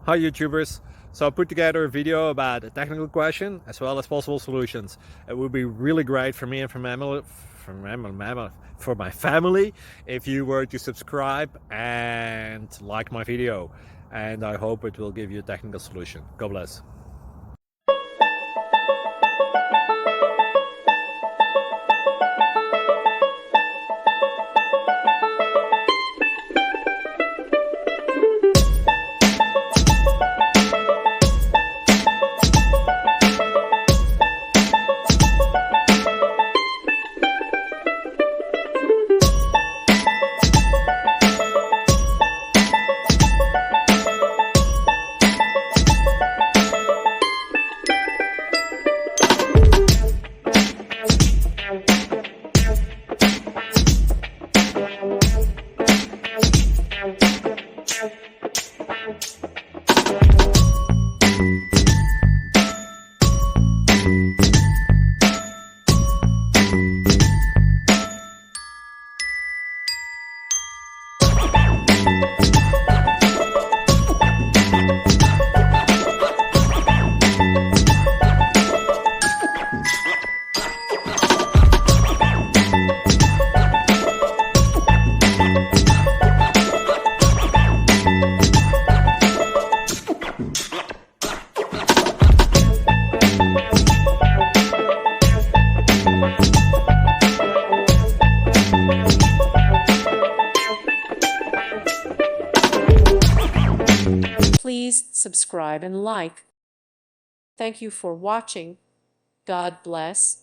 Hi YouTubers! So I put together a video about a technical question as well as possible solutions. It would be really great for me and for my family if you were to subscribe and like my video, and I hope it will give you a technical solution. God bless. Please subscribe and like. Thank you for watching. God bless.